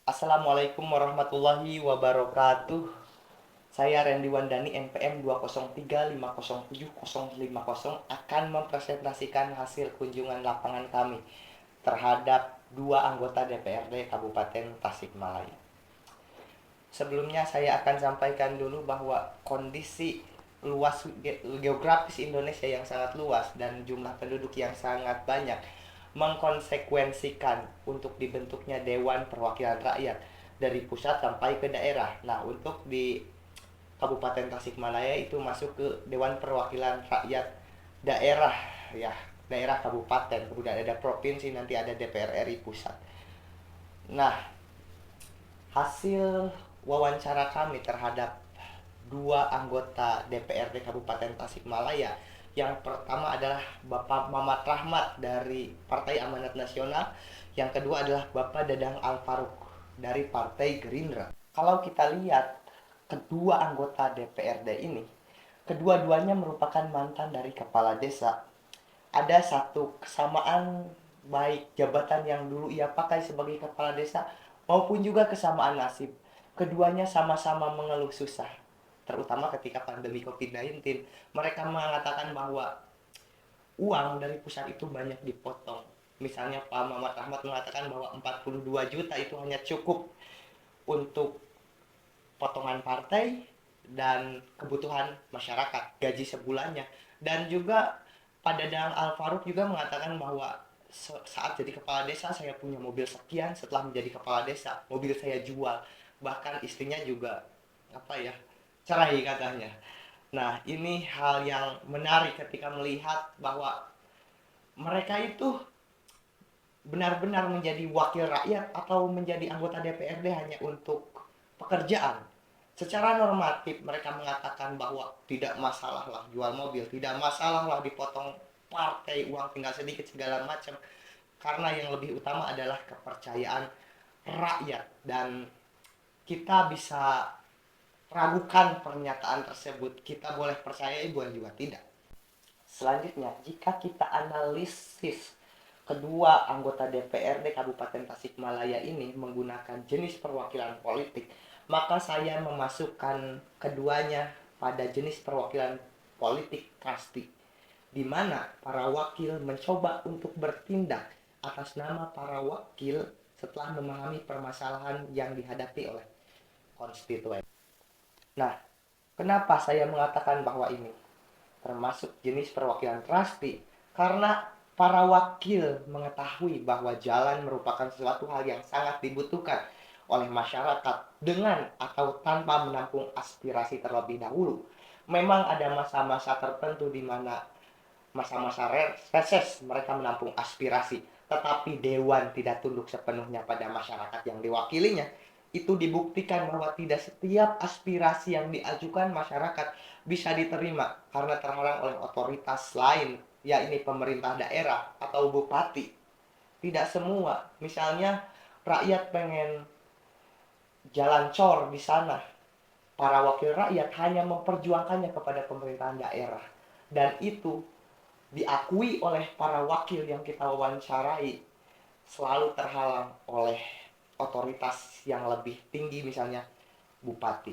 Assalamualaikum warahmatullahi wabarakatuh. Saya Randy Wandani NPM 203507050 akan mempresentasikan hasil kunjungan lapangan kami terhadap dua anggota DPRD Kabupaten Tasikmalaya. Sebelumnya saya akan sampaikan dulu bahwa kondisi luas geografis Indonesia yang sangat luas dan jumlah penduduk yang sangat banyak mengkonsekuensikan untuk dibentuknya Dewan Perwakilan Rakyat dari pusat sampai ke daerah. Nah, untuk di Kabupaten Tasikmalaya itu masuk ke Dewan Perwakilan Rakyat daerah, ya, daerah kabupaten, kemudian ada provinsi, nanti ada DPR RI pusat. Nah, hasil wawancara kami terhadap dua anggota DPRD Kabupaten Tasikmalaya. Yang pertama adalah Bapak Mamat Rahmat dari Partai Amanat Nasional, yang kedua adalah Bapak Dadang Alfaruk dari Partai Gerindra. Kalau kita lihat kedua anggota DPRD ini, kedua-duanya merupakan mantan dari kepala desa. Ada satu kesamaan baik jabatan yang dulu ia pakai sebagai kepala desa maupun juga kesamaan nasib. Keduanya sama-sama mengeluh susah, terutama ketika pandemi COVID-19. Mereka mengatakan bahwa uang dari pusat itu banyak dipotong. Misalnya Pak Muhammad Rahmat mengatakan bahwa 42 juta itu hanya cukup untuk potongan partai dan kebutuhan masyarakat, gaji sebulannya. Dan juga Pak Dadang Alfaruk juga mengatakan bahwa saat jadi kepala desa saya punya mobil sekian, setelah menjadi kepala desa mobil saya jual, bahkan istrinya juga apa ya, cerai katanya. Nah, ini hal yang menarik ketika melihat bahwa mereka itu benar-benar menjadi wakil rakyat atau menjadi anggota DPRD hanya untuk pekerjaan. Secara normatif mereka mengatakan bahwa tidak masalah lah jual mobil, tidak masalah lah dipotong partai, uang tinggal sedikit segala macam. Karena yang lebih utama adalah kepercayaan rakyat, dan kita bisa ragukan pernyataan tersebut. Kita boleh percaya, boleh juga tidak. Selanjutnya, jika kita analisis kedua anggota DPRD Kabupaten Tasikmalaya ini menggunakan jenis perwakilan politik, maka saya memasukkan keduanya pada jenis perwakilan politik trustee, di mana para wakil mencoba untuk bertindak atas nama para wakil setelah memahami permasalahan yang dihadapi oleh konstituen. Nah, kenapa saya mengatakan bahwa ini termasuk jenis perwakilan trustee? Karena para wakil mengetahui bahwa jalan merupakan sesuatu hal yang sangat dibutuhkan oleh masyarakat dengan atau tanpa menampung aspirasi terlebih dahulu. Memang ada masa-masa tertentu di mana masa-masa reses mereka menampung aspirasi, tetapi dewan tidak tunduk sepenuhnya pada masyarakat yang diwakilinya. Itu dibuktikan bahwa tidak setiap aspirasi yang diajukan masyarakat bisa diterima karena terhalang oleh otoritas lain, yakni pemerintah daerah atau bupati. Tidak semua. Misalnya rakyat pengen jalan cor di sana, para wakil rakyat hanya memperjuangkannya kepada pemerintahan daerah, dan itu diakui oleh para wakil yang kita wawancarai selalu terhalang oleh otoritas yang lebih tinggi, misalnya bupati.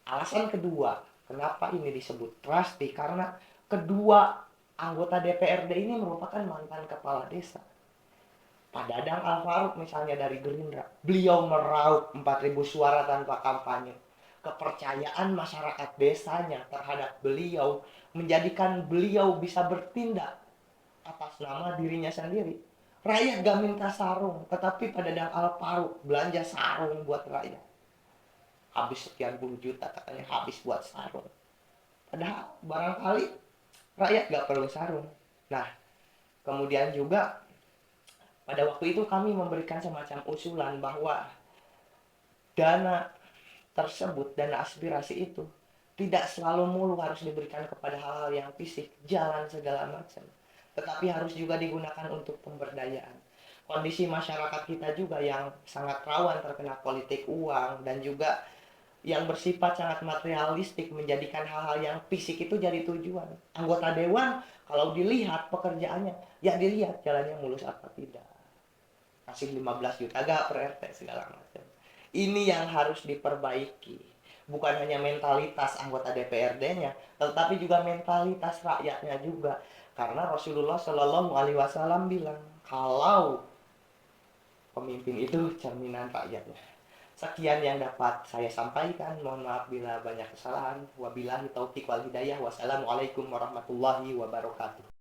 Alasan kedua, kenapa ini disebut trustee, karena kedua anggota DPRD ini merupakan mantan kepala desa. Pak Dadang Alfaruk misalnya dari Gerindra, beliau meraup 4.000 suara tanpa kampanye. Kepercayaan masyarakat desanya terhadap beliau menjadikan beliau bisa bertindak atas nama dirinya sendiri. Rakyat gak minta sarung, tetapi Pak Dadang Alfaruk belanja sarung buat rakyat. Habis sekian puluh juta katanya habis buat sarung. Padahal barangkali rakyat gak perlu sarung. Nah, kemudian juga pada waktu itu kami memberikan semacam usulan bahwa dana tersebut, dana aspirasi itu tidak selalu mulu harus diberikan kepada hal-hal yang fisik, jalan segala macam, tetapi harus juga digunakan untuk pemberdayaan. Kondisi masyarakat kita juga yang sangat rawan terkena politik uang dan juga yang bersifat sangat materialistik menjadikan hal-hal yang fisik itu jadi tujuan. Anggota dewan kalau dilihat pekerjaannya, ya dilihat jalannya mulus apa tidak. kasih 15 juta gak per RT segala macam. Ini yang harus diperbaiki. Bukan hanya mentalitas anggota DPRD-nya, tetapi juga mentalitas rakyatnya juga. Karena Rasulullah Shallallahu Alaihi Wasallam bilang kalau pemimpin itu cerminan rakyatnya. Sekian yang dapat saya sampaikan. Mohon maaf bila banyak kesalahan. Wabillahi taufiq wal hidayah. Wassalamualaikum warahmatullahi wabarakatuh.